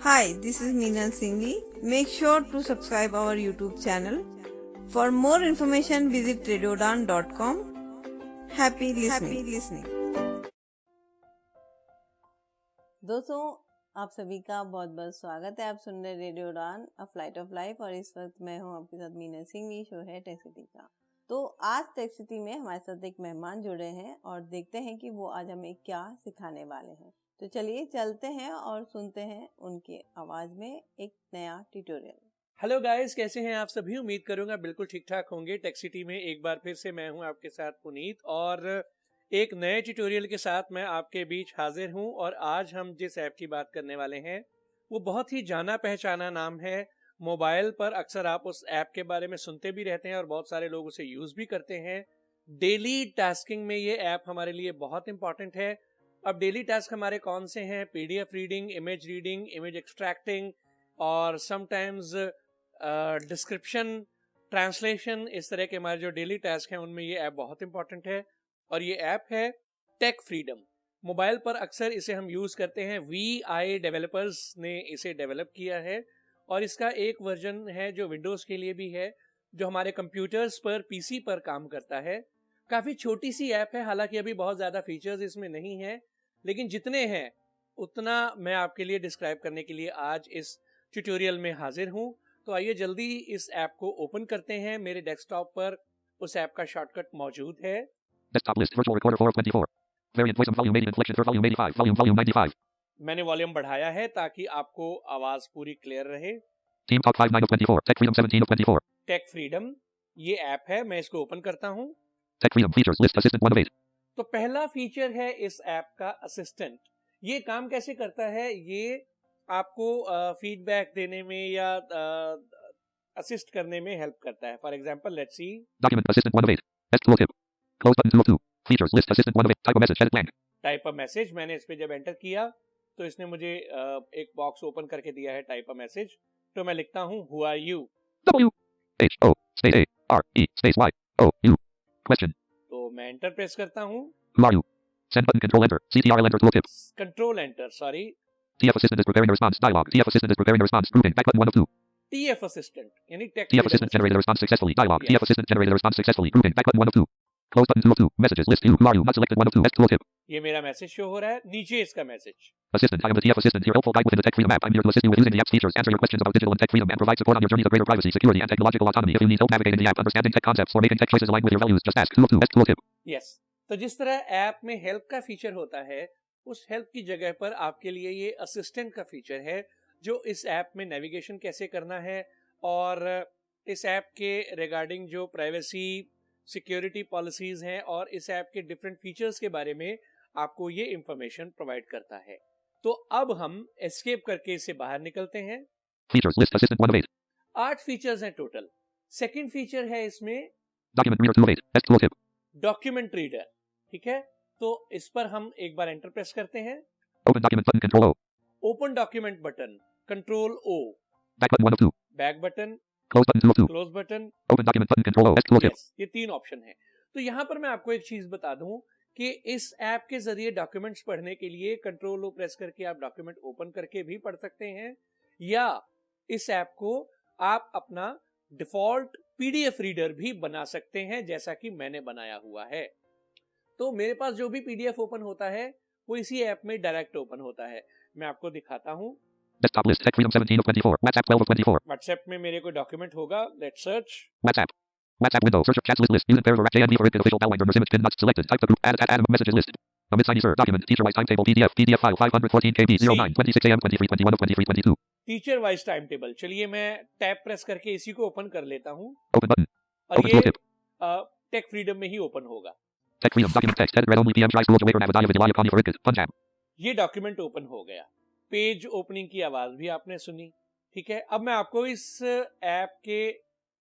Hi, this is Meena Singhi. Make sure to subscribe our YouTube channel. For more information, visit radiodan.com. Happy listening. दोस्तों, आप सभी का बहुत बहुत स्वागत है। आप सुन रहे radio Udaan a flight of life और इस वक्त मैं हूं आपके साथ मीना सिंह। शो है टेक सिटी का। तो आज टेक सिटी में हमारे साथ एक मेहमान जुड़े हैं और देखते हैं कि वो आज हमें क्या सिखाने वाले हैं। तो चलिए चलते हैं और सुनते हैं उनकी आवाज में एक नया ट्यूटोरियल। हेलो गाइस, कैसे हैं आप सभी? उम्मीद करूंगा बिल्कुल ठीक ठाक होंगे। टेक सिटी में एक बार फिर से मैं हूं आपके साथ पुनीत और एक नए ट्यूटोरियल के साथ मैं आपके बीच हाजिर हूं। और आज हम जिस ऐप की बात करने वाले हैं वो बहुत ही जाना पहचाना नाम है। मोबाइल पर अक्सर आप उस ऐप के बारे में सुनते भी रहते हैं और बहुत सारे लोग उसे यूज भी करते हैं। डेली टास्किंग में ये ऐप हमारे लिए बहुत इंपॉर्टेंट है। अब डेली टास्क हमारे कौन से हैं? पीडीएफ रीडिंग, इमेज एक्सट्रैक्टिंग और समटाइम्स डिस्क्रिप्शन, ट्रांसलेशन, इस तरह के हमारे जो डेली टास्क हैं उनमें ये ऐप बहुत इंपॉर्टेंट है। और ये ऐप है टेक फ्रीडम। मोबाइल पर अक्सर इसे हम यूज करते हैं। VI डेवलपर्स ने इसे डेवलप किया है और इसका एक वर्जन है जो विंडोज के लिए भी है, जो हमारे कंप्यूटर्स पर, पीसी पर काम करता है। काफी छोटी सी ऐप है, हालांकि अभी बहुत ज्यादा फीचर्स इसमें नहीं है, लेकिन जितने हैं उतना मैं आपके लिए डिस्क्राइब करने के लिए आज इस ट्यूटोरियल में हाजिर हूं। तो आइए जल्दी इस ऐप को ओपन करते हैं। मेरे डेस्कटॉप पर उस ऐप का शॉर्टकट मौजूद है। Desktop list virtual recorder 424. Variant voice volume 80 inflection third volume 85 volume 95. मैंने वॉल्यूम बढ़ाया है ताकि आपको आवाज पूरी क्लियर रहे। Team Talk 59 of 24. Tech Freedom 17 of 24. Take freedom ये ऐप है, मैं इसको ओपन करता हूं। Tech Freedom features list assistant 1 of 8. तो पहला फीचर है इस ऐप का असिस्टेंट। ये काम कैसे करता है? ये आपको फीडबैक देने में या असिस्ट करने में हेल्प करता है। For example let's see. Document assistant 1 of 8. S tooltip. Close button 2 of 2. Features list assistant 1 of 8. Type a message edit blank. Type a message, मैंने इस पे जब एंटर किया तो इसने मुझे एक बॉक्स ओपन करके दिया है टाइप अ मैसेज। तो मैं लिखता हूं who are you. W H O space A R E space Y O U. Question. तो मैं एंटर प्रेस करता हूं। Who are you? Send button control enter. CTRL enter tooltip. Control enter, sorry. TF assistant is preparing a response. Dialog. TF assistant is preparing a response. Proving. Back button 1 of 2. TF assistant यानी take TF assistant generated a response successfully. Dialog. Yes. TF assistant generated a response successfully. Proving. Back button 1 of 2. Close button 2 of 2. Messages list. Who are you? Not selected 1 of 2. S tooltip. ये मेरा message show हो रहा है, नीचे इसका message. Assistant, I am the TF assistant. Your helpful guide within the Tech Freedom app. I'm here to assist you with using the app's features, answer your questions about digital and tech freedom, and provide support on your journey to greater privacy, security, and technological autonomy. If you need help navigating the app, understanding tech concepts, or making tech choices aligned with your values, just ask. Tool 2 S tooltip. Yes, तो जिस तरह app में help का feature होता है, उस help की जगह पर आपके लिए ये असिस्टेंट का फीचर है, जो इस ऐप में नेविगेशन कैसे करना है और इस ऐप के रिगार्डिंग जो प्राइवेसी, सिक्योरिटी पॉलिसीज हैं और इस ऐप के डिफरेंट फीचर्स के बारे में आपको ये इंफॉर्मेशन प्रोवाइड करता है। तो अब हम एस्केप करके इससे बाहर निकलते हैं। Features list assistant 1 of 8. 8 features हैं टोटल। सेकंड फीचर है इसमें Document reader 2 of 8. S tooltip. Document reader. ठीक है, तो इस पर हम एक बार एंटर प्रेस करते हैं। Open document button control O. Open document button, control O। Back button 1 of 2. Back button, Close button 2 of 2. Close button. Open document button control O. S tooltip. Yes, ये 3 ऑप्शन है। तो यहाँ पर मैं आपको एक चीज बता दूं कि इस ऐप के जरिए डॉक्यूमेंट्स पढ़ने के लिए कंट्रोल O प्रेस करके आप डॉक्यूमेंट ओपन करके भी पढ़ सकते हैं, या इस ऐप को आप अपना डिफॉल्ट पीडीएफ रीडर भी बना सकते हैं, जैसा कि मैंने बनाया हुआ है। तो मेरे पास जो भी पीडीएफ ओपन होता है वो इसी ऐप में डायरेक्ट ओपन होता है। मैं आपको दिखाता हूं। Desktop list. Tech Freedom 17 of 24. WhatsApp 12 of 24. WhatsApp में मेरे कोई डॉक्यूमेंट होगा, let's search. WhatsApp. WhatsApp window. Search of chats list. Use paragraph JNB for it. Official Bellwether Nurse image pin not selected. Type the group. Add messages list. Amit Saini sir. Document. Teacher wise timetable PDF. PDF file 514 KB 09 26 AM 23 21 of 23 22. Teacher wise time table. चलिए मैं tab press करके इसी को open कर लेता हूं Open button. और Open ये tooltip. टेक फ्रीडम में ही ओपन होगा। Tech Freedom document text. Edit read only PM drive schools away or Navadaya Vidya Kani for Rikit. Punjab. ये डॉक्यूमेंट ओपन हो गया। पेज ओपनिंग की आवाज भी आपने सुनी। ठीक है, अब मैं आपको इस ऐप के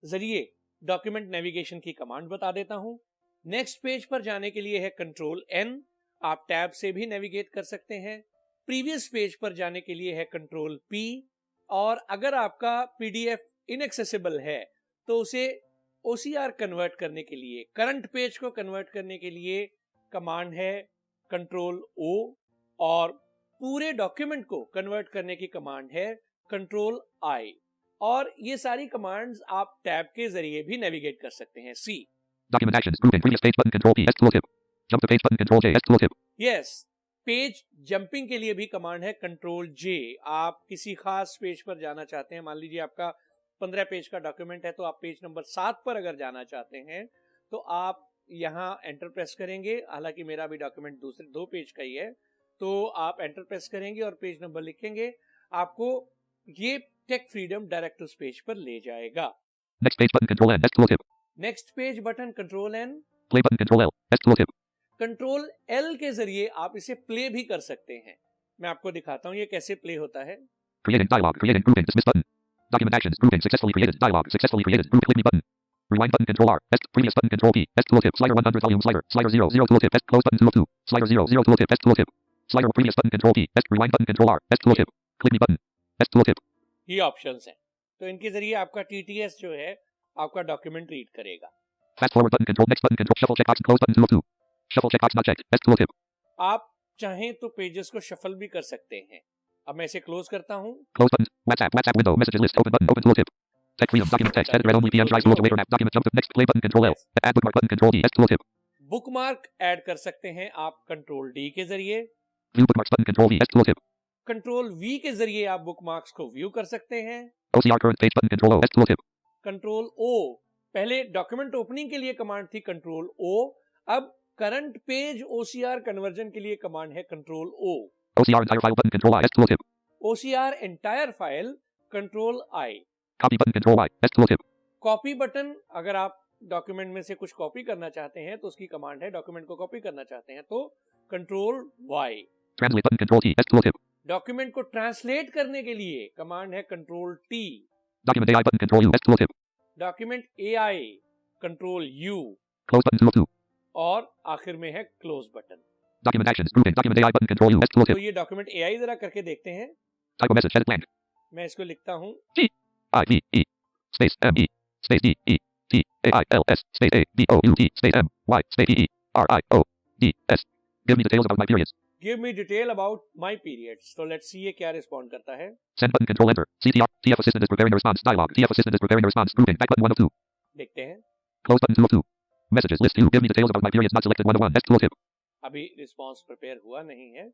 जरिए डॉक्यूमेंट नेविगेशन की कमांड बता देता हूं। नेक्स्ट पेज पर जाने के लिए है कंट्रोल N। आप टैब से भी नेविगेट कर सकते हैं। प्रीवियस पेज पर जाने के लिए है कंट्रोल P। और अगर आपका पीडीएफ इनएक्सेसिबल है तो उसे OCR कन्वर्ट करने के लिए, करंट पेज को कन्वर्ट करने के लिए कमांड है कंट्रोल O। और पूरे डॉक्यूमेंट को कन्वर्ट करने की कमांड है कंट्रोल आई, और ये सारी कमांड्स आप टैब के जरिए भी नेविगेट कर सकते हैं। सी Document actions. Grouping. Previous page button. Control P. S tooltip. Jump to page button. Control J. S tooltip. Yes, page jumping के लिए भी कमांड है कंट्रोल जे। आप किसी खास पेज पर जाना चाहते हैं, मान लीजिए आपका 15 पेज का डॉक्यूमेंट है, तो आप पेज नंबर 7 पर अगर जाना चाहते हैं तो आप यहाँ एंटर प्रेस करेंगे। हालांकि मेरा भी डॉक्यूमेंट दूसरे 2 पेज का ही है, तो आप एंटर प्रेस करेंगे और पेज नंबर लिखेंगे, आपको ये टेक फ्रीडम डायरेक्ट उस पेज पर ले जाएगा। Next page button. Control N. S tooltip. Next page button control N, Play button. Control L. S tooltip. Control L के जरिए आप इसे प्ले भी कर सकते हैं। मैं आपको दिखाता हूं ये कैसे प्ले होता है। Creating dialog. Creating grouping. Dismiss button. Document actions. Grouping. Successfully created. Dialog. Successfully created. Group. Click me button. Rewind button. Control R. S. Previous button. Control P. S tooltip. Slider 100 volume slider. Slider 0 0 tooltip. S. Close button 2 of 2. Slider 0 0 tooltip. S tooltip. Slider. Previous button. Control P. S. Rewind button. Control R. S tooltip. Click me button. S tooltip. ये options हैं, तो इनके जरिए आपका TTS जो है आपका document read करेगा। Fast forward button. Control. Next button. Control. Shuffle checkbox. Close button 2 of 2. Shuffle checkbox not checked. S tooltip. आप चाहें तो पेजेस को शफल भी कर सकते हैं। अब मैं इसे क्लोज करता हूं। Close button. WhatsApp. WhatsApp window. Messages list. Open button. Open tooltip. Tech freedom. Document text. Edit read only. PM drive. Tool away. App. Document jump to next. Play button. Control L. Add bookmark button. Control D. S tooltip. Bookmark add कर सकते हैं आप control D के जरिए। View bookmarks button. Control V. S tooltip. Control we के जरिए आप bookmarks को व्यू कर सकते हैं। OCR current page button. Control O. S tooltip. Control O, पहले डॉक्यूमेंट ओपनिंग के लिए कमांड थी कंट्रोल ओ, अब करंट पेज ओसीआर कन्वर्जन के लिए कमांड है control O. OCR entire file button. Control I. S tooltip. OCR entire file control I. Copy button. Control Y. S tooltip. Copy button, अगर आप document में से कुछ कॉपी करना चाहते हैं तो उसकी कमांड है, डॉक्यूमेंट को कॉपी करना चाहते हैं तो control Y. Translate button. Control T. S tooltip. Document को ट्रांसलेट करने के लिए कमांड है control T. Document AI button. Control U. S tooltip. Document AI control U, Close button 2 of 2. और आखिर में है close button. Document actions. Grouping. Document AI button. Control U. S तो tooltip. ये डॉक्यूमेंट एआई जरा करके देखते हैं। Type a message. Edit blank. मैं इसको लिखता हूं, I V E space M E space D E T A I L S space A B O U T space M Y space E E R I O D S. Give me details about my periods. Give me detail about my periods. तो let's see ये क्या respond करता है। Send button. Control enter. CTR. TF assistant is preparing a response. Dialog. TF assistant is preparing a response. Grouping. Back button 1 of 2. देखते हैं, Close button 2 of 2. Messages list 2. Give me details about my periods not selected 1 of 1. S tooltip. अभी response prepare हुआ नहीं है,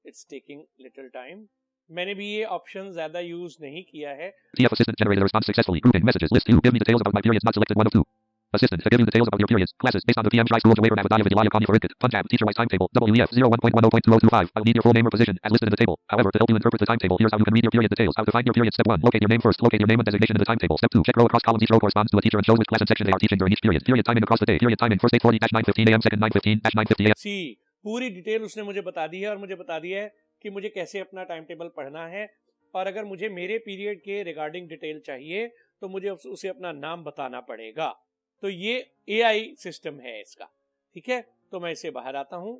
it's taking little time. मैंने भी ये option ज्यादा यूज नहीं किया है। TF assistant generated a response successfully. Grouping. Messages list 2. Give me details about my periods not selected 1 of 2. Assistant to give you details about your periods. Classes based on the PM Drive School of Waiver Navadaya Vidyalaya Kanya for Inkit. Punjab. Teacher-wise timetable. WEF 01.10.2025. I will need your full name or position as listed in the table. However, to help you interpret the timetable, here's how you can read your period details. How to find your period. Step 1. Locate your name first. Locate your name and designation in the timetable. Step 2. Check row across columns. Each row corresponds to a teacher and shows which class and section they are teaching during each period. Period timing across the day. Period timing. First 8:40-9:15 a.m. Second 9:15-9:50 a.m. सी पूरी detail उसने मुझे बता दी है, और मुझे बता दिया है कि मुझे कैसे अपना टाइम टेबल पढ़ना है, और अगर मुझे मेरे पीरियड के रिगार्डिंग डिटेल चाहिए तो मुझे उसे अपना नाम बताना पड़ेगा। तो ये एआई सिस्टम है इसका, ठीक है। तो मैं इसे बाहर आता हूं।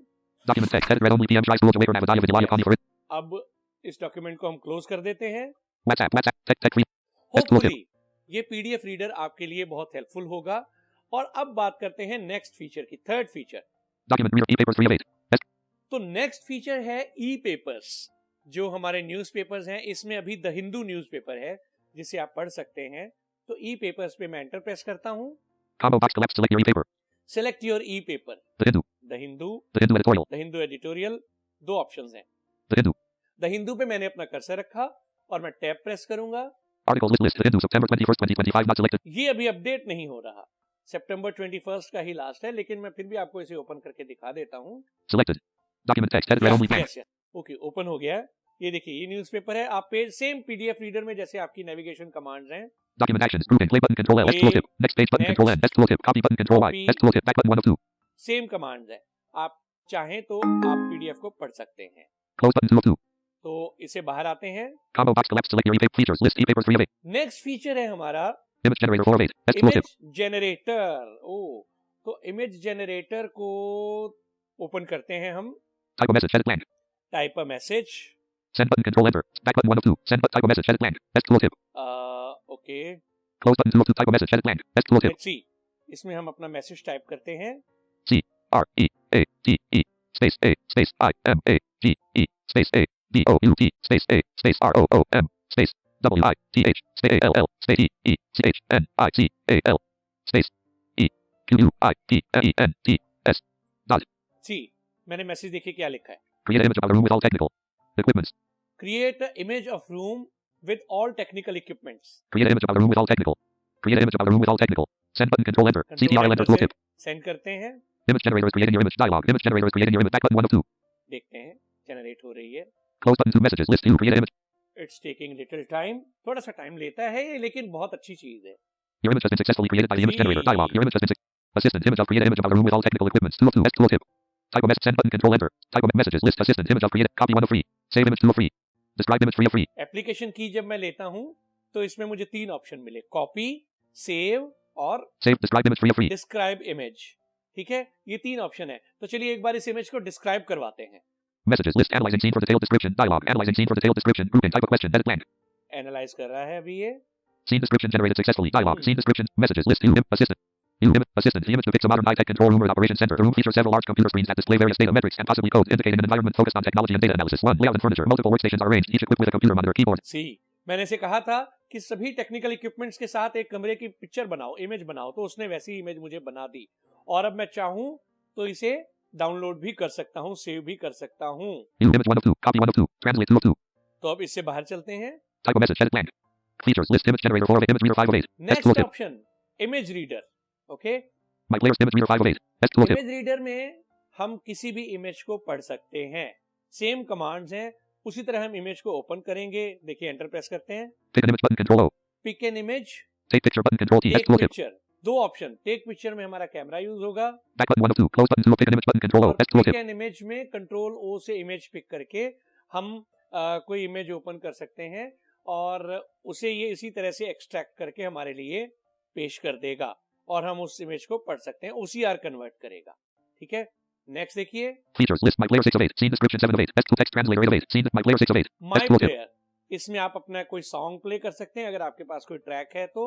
Document text. Edit read only. PM Drive School of Waiver Navadaya Vidyalaya Kanya for Inkit. अब इस डॉक्यूमेंट को हम क्लोज कर देते हैं। WhatsApp. Tech free. होपफुली ये पीडीएफ रीडर आपके लिए बहुत हेल्पफुल होगा। और अब बात करते हैं नेक्स्ट फीचर की, third feature. Document reader. E-papers 3 of 8. S. तो नेक्स्ट फीचर है ई पेपर्स, जो हमारे न्यूज़पेपर्स हैं। इसमें अभी द हिंदू न्यूज़पेपर है जिसे आप पढ़ सकते हैं। तो ई पेपर्स पे मैं एंटर प्रेस करता हूं। Combo box collapse. Select your e-paper. Select your E paper. The Hindu. The Hindu, The Hindu editorial. The Hindu editorial, दो ऑप्शंस हैं। The Hindu. द हिंदू पे मैंने अपना कर्सर रखा और मैं टैब प्रेस करूंगा। Articles list. The Hindu. September 21st, 2025. Not selected. ये अभी अपडेट नहीं हो रहा, सितंबर 21 का ही लास्ट है, लेकिन मैं फिर भी आपको इसे ओपन करके दिखा देता हूं। Selected. Document text. Edit read only. Blank. Okay, open हो गया है। ये देखिए, ये न्यूज़पेपर है। आप पेज सेम पीडीएफ रीडर में जैसे आपकी नेविगेशन कमांड्स हैं। Document actions. Grouping. Play button. Control L. S tooltip. Next page button. Control N. S tooltip. Copy button. Control Y. S tooltip. Back button 1 of 2. Same commands है, आप चाहें तो आप PDF को पढ़ सकते हैं। Close button 2 of 2. तो इसे बाहर आते हैं। Combo box collapse. Select your e-paper features. List e-papers 3 of 8. Next feature है हमारा Image generator 4 of 8. S tooltip. Image generator. ओ, तो इमेज जनरेटर को ओपन करते हैं हम। Type a message. Edit blank. Type a message. Send button. Control enter. Back button 1 of 2. Send but type a message. Edit blank. S tooltip. Okay, Close button 2 of 2. Type a message. Edit blank. S tooltip. Let's see. इसमें हम अपना message type करते हैं। C R E A T E space A space I M A G E space A DOUT space A space ROOM space WITH space ALL space EECHNICAL space EQUIPMENTS dot. जी, मैंने message देखिए क्या लिखा है। Create an image of a room with all technical equipments. Create an image of room with all technical equipments. Create an image of a room with all technical. Create an image of a room with all technical. Send button control enter. CTRL enter tooltip. Send करते हैं। Image generator is creating your image dialog. Image generator is creating your image back button 1 of 2. देखते हैं generate हो रही है। Close button 2 messages list 2 create an image. It's taking little time, थोड़ा सा time लेता है ये, लेकिन बहुत अच्छी चीज है। Your image has been successfully created by the image generator dialog. Your image has been assistant image of create an image of a room with all technical equipments 2 of 2 S tooltip. Type of message send button control enter. Type of messages list assistant image of create copy 1 of 3. Save image 2 of 3. Describe image 3 of 3. Application की जब मैं लेता हूं तो इसमें मुझे 3 option मिले, copy, save और Save describe image 3 of 3. Describe image. ठीक है, ये 3 ऑप्शन है। तो चलिए एक बार इस इमेज को डिस्क्राइब करवाते हैं। Messages list analyzing scene for detailed description dialog. Analyzing scene for detailed description grouping type of question edit blank. Analyse कर रहा है अभी ये। Scene description generated successfully dialog. Scene description messages list assistant. Assistant. The image depicts a modern high-tech control room or operation center. The room features several large computer screens that display various data metrics and possibly codes indicating an environment focused on technology and data analysis. 1. Layout and furniture. Multiple workstations are arranged, each equipped with a computer monitor, keyboard. सी, मैंने इसे कहा था कि सभी technical equipments के साथ एक कमरे की पिक्चर बनाओ, इमेज बनाओ, तो उसने वैसी इमेज मुझे बना दी। और अब मैं चाहूं तो इसे डाउनलोड भी कर सकता हूं, सेव भी कर सकता हूं। Image 1 of 2. Copy 1 of 2. Translate 2 of 2. तो अब इससे बाहर चलते हैं। Type of message edit blank. Features list image generator 4 of 8 image reader 5 of 8. S next tooltip. Option image reader. Okay, My players image reader 5 of 8. S tooltip. Image reader में हम किसी भी इमेज को पढ़ सकते हैं। सेम कमांड्स हैं, उसी तरह हम इमेज को ओपन करेंगे। देखिए एंटर प्रेस करते हैं। Pick an image button control O. Pick an image, Take picture button control T. S take tooltip. Picture. 2 option, take picture में हमारा कैमरा यूज होगा। Back button 1 of 2. Close button 2 of pick an image button control O. S pick tooltip. An image में control O से image pick करके हम कोई image open कर सकते हैं और उसे ये इसी तरह से एक्सट्रैक्ट करके हमारे लिए पेश कर देगा और हम उस इमेज को पढ़ सकते हैं, OCR कन्वर्ट करेगा। ठीक है, नेक्स्ट देखिए। Features list my player 6 of 8. Scene description 7 of 8. S to text translator 8 of 8. Scene my player 6 of 8. My S tooltip. Player, इसमें आप अपना कोई सॉन्ग प्ले कर सकते हैं अगर आपके पास कोई ट्रैक है तो।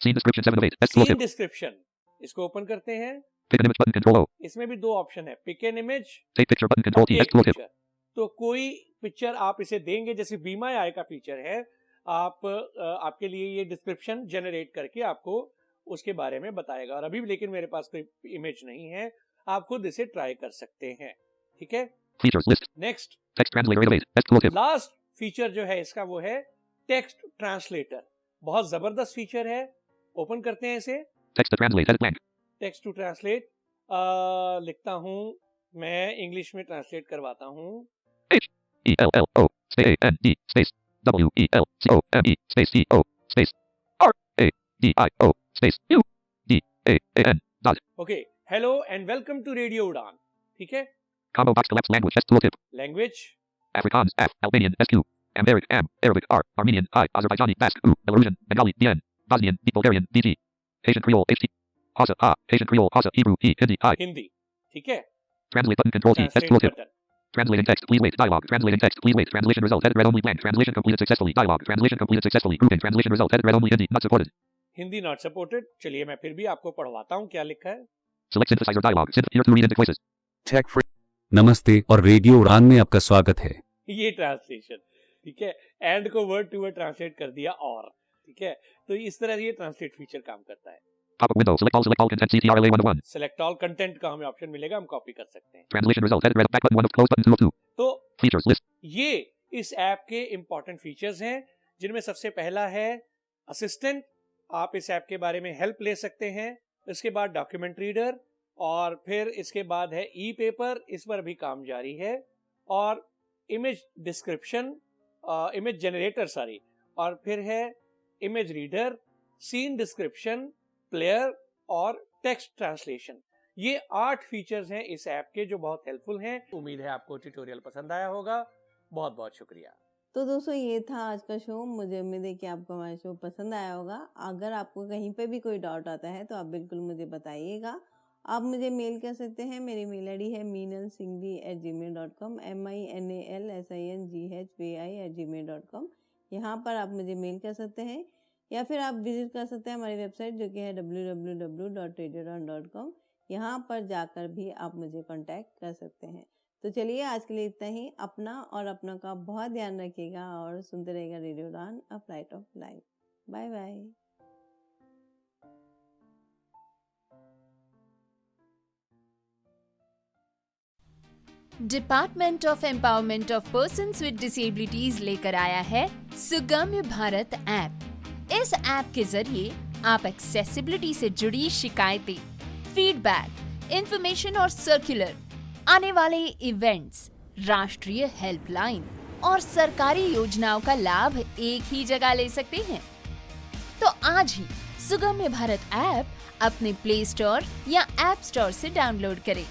Scene description 7 of 8. S scene tooltip. Description, इसको ओपन करते हैं। Pick an image button control O. इसमें भी 2 ऑप्शन है, pick an image, Take picture button control T. S tooltip. तो कोई पिक्चर आप इसे देंगे, जैसे बी माई आई का फीचर है, आपके लिए ये डिस्क्रिप्शन जनरेट करके आपको उसके बारे में बताएगा। और अभी लेकिन मेरे पास कोई इमेज नहीं है, आप खुद इसे ट्राई कर सकते हैं। ठीक है, Features list. Next Text translator 8 of 8. S tooltip. Last feature जो है इसका वो है टेक्स्ट ट्रांसलेटर। बहुत जबरदस्त फीचर है, ओपन करते हैं इसे। Text to translate edit blank. Text to translate लिखता हूं, मैं इंग्लिश में ट्रांसलेट करवाता हूं। ELLO space AND space WELCOME space CO space RADIO space UDAAN dot. Okay, hello and welcome to radio Udaan. ठीक है, Combo box collapse language S tooltip. Language Afrikaans F. Albanian SQ. Amharic M. Arabic R. Armenian I. Azerbaijani Basque U. Belarusian Bengali DN. Bosnian B. Bulgarian BG. Haitian Creole HT. Hausa A. Haitian Creole Hausa Hebrew E. Hindi I. Hindi. ठीक है, Translate button control T. S translate tooltip. Button. Translating text. Please wait. Dialog. Translating text. Please wait. Translation result. Edit read only blank. Translation completed successfully. Dialog. Translation completed successfully. Grouping. Translation result. Edit read only Hindi. Not supported. Hindi not supported. चलिए मैं फिर भी आपको पढ़वाता हूँ क्या लिखा है। Select synthesizer dialog. Here to read into voices. Tech free. नमस्ते और रेडियो उड़ान में आपका स्वागत है। ये ट्रांसलेशन। ठीक है, एंड को वर्ड टू वर्ड ट्रांसलेट कर दिया और। ठीक है, तो इस तरह ये ट्रांसलेट फीचर काम करता है। Pop-up window. Select all content. CTRLA 1 of 1. Select all content का हमें ऑप्शन मिलेगा, हम कॉपी कर सकते हैं। Translation result. Edit read back button 1 of close button 2 of 2. तो Features list. ये इस ऐप के इंपॉर्टेंट फीचर्स हैं, जिनमें सबसे पहला है असिस्टेंट। आप इस ऐप के बारे में हेल्प ले सकते हैं। इसके बाद डॉक्यूमेंट रीडर और फिर इसके बाद है ई पेपर, इस पर भी काम जारी है। और image description, image generator sorry, और फिर है image reader, scene description, player और टेक्स्ट ट्रांसलेशन। ये 8 फीचर्स हैं इस ऐप के जो बहुत हेल्पफुल हैं। उम्मीद है आपको ट्यूटोरियल पसंद आया होगा। बहुत बहुत शुक्रिया। तो दोस्तों ये था आज का शो। मुझे उम्मीद है कि आपको हमारा शो पसंद आया होगा। अगर आपको कहीं पे भी कोई डाउट आता है तो आप बिल्कुल मुझे बताइएगा। आप मुझे मेल कर सकते हैं। मेरी मेल आईडी है meenalsinghvi@gmail.com MINALSINGHVI@gmail.com। यहाँ पर आप मुझे मेल कर सकते हैं या फिर आप विजिट कर सकते हैं हमारी वेबसाइट जो कि है www.radiodawn.com। यहाँ पर जाकर भी आप मुझे कांटेक्ट कर सकते हैं। तो चलिए आज के लिए इतना ही। अपना और अपनों का बहुत ध्यान रखिएगा और सुनते रहिएगा radio Udaan, a flight of life. Bye bye. Department of empowerment of persons with disabilities लेकर आया है सुगम्य भारत ऐप। इस ऐप के जरिए आप एक्सेसिबिलिटी से जुड़ी शिकायतें, फीडबैक, इंफॉर्मेशन और सर्कुलर, आने वाले इवेंट्स, राष्ट्रीय हेल्पलाइन और सरकारी योजनाओं का लाभ एक ही जगह ले सकते हैं। तो आज ही सुगम्य भारत ऐप अपने प्ले स्टोर या ऐप स्टोर से डाउनलोड करें।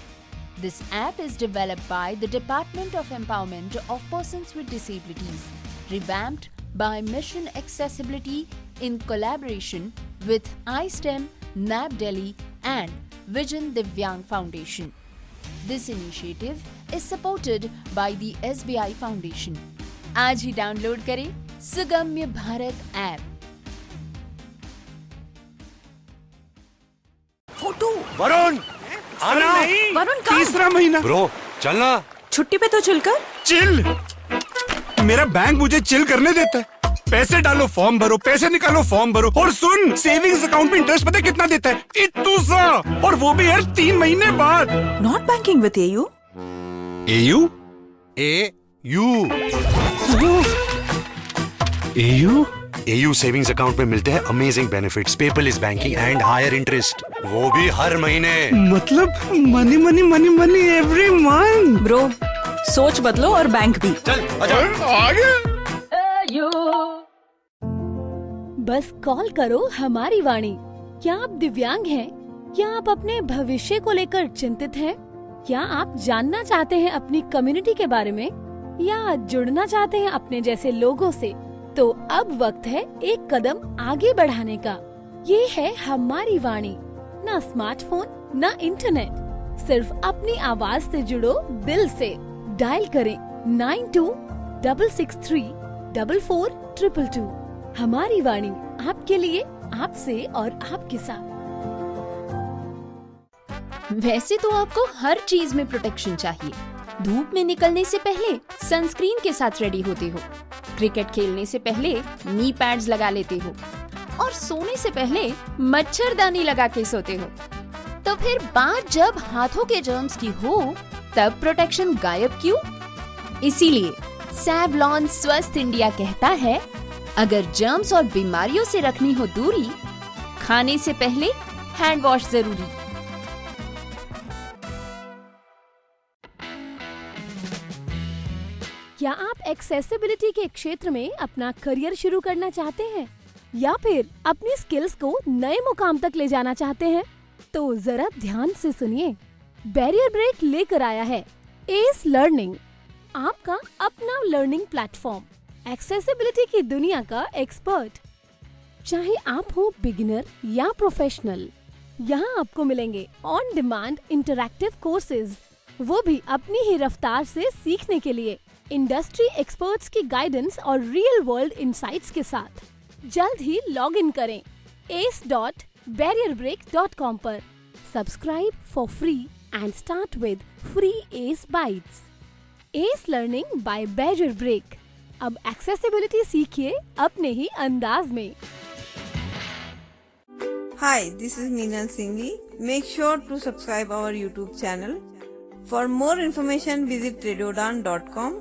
This app is developed by the Department of Empowerment of Persons with Disabilities, revamped by Mission Accessibility in collaboration with iSTEM, NAB Delhi and Vision Divyang Foundation. This initiative is supported by the SBI Foundation. आज ही download करें सुगम्य Bharat app. Varun आना। वरुण कहाँ? तीसरा महीना bro चलना। छुट्टी पे तो चिल। मेरा बैंक मुझे चिल करने देता है। पैसे डालो फॉर्म भरो, पैसे निकालो फॉर्म भरो, और सुन सेविंग्स अकाउंट में इंटरेस्ट पता है कितना देता है? इतना सा, और वो भी यार 3 महीने बाद। Not banking with AU. AU AU AU AU savings account में मिलते हैं amazing benefits, paperless banking and higher interest, वो भी हर महीने। मतलब money money money money every month. Bro सोच बदलो और बैंक भी। चल आजा। बस कॉल करो हमारी वाणी। क्या आप दिव्यांग हैं? क्या आप अपने भविष्य को लेकर चिंतित हैं? क्या आप जानना चाहते हैं अपनी कम्युनिटी के बारे में, या जुड़ना चाहते हैं अपने जैसे लोगों से? तो अब वक्त है एक कदम आगे बढ़ाने का। ये है हमारी वाणी। ना स्मार्टफोन, ना इंटरनेट, सिर्फ अपनी आवाज से जुड़ो दिल से। डायल करें 9266344222। हमारी वाणी, आपके लिए, आपसे और आपके साथ। वैसे तो आपको हर चीज में प्रोटेक्शन चाहिए। धूप में निकलने से पहले सनस्क्रीन के साथ रेडी होते हो, क्रिकेट खेलने से पहले नी पैड्स लगा लेते हो, और सोने से पहले मच्छरदानी लगा के सोते हो। तो फिर बात जब हाथों के जर्म्स की हो, तब प्रोटेक्शन गायब क्यों? इसीलिए सैवलॉन स्वस्थ इंडिया कहता है, अगर जर्म्स और बीमारियों से रखनी हो दूरी, खाने से पहले हैंड वॉश जरूरी। क्या आप एक्सेसिबिलिटी के क्षेत्र में अपना करियर शुरू करना चाहते हैं, या फिर अपनी स्किल्स को नए मुकाम तक ले जाना चाहते हैं? तो जरा ध्यान से सुनिए। बैरियर ब्रेक लेकर आया है एस लर्निंग, आपका अपना लर्निंग प्लेटफॉर्म, एक्सेसिबिलिटी की दुनिया का एक्सपर्ट। चाहे आप हो बिगिनर या प्रोफेशनल, यहाँ आपको मिलेंगे ऑन डिमांड इंटरैक्टिव कोर्सेज, वो भी अपनी ही रफ्तार से सीखने के लिए, इंडस्ट्री एक्सपर्ट्स की गाइडेंस और रियल वर्ल्ड इनसाइट्स के साथ। जल्द ही लॉग इन करें ace.barrierbreak.com पर। Subscribe for free and start with free Ace bytes. Ace learning by Barrier Break. अब एक्सेसिबिलिटी सीखिए अपने ही अंदाज में। Hi, this is Meenal Singhi. Make sure to subscribe our YouTube channel. For more information, visit radiodan.com.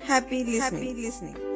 Happy listening.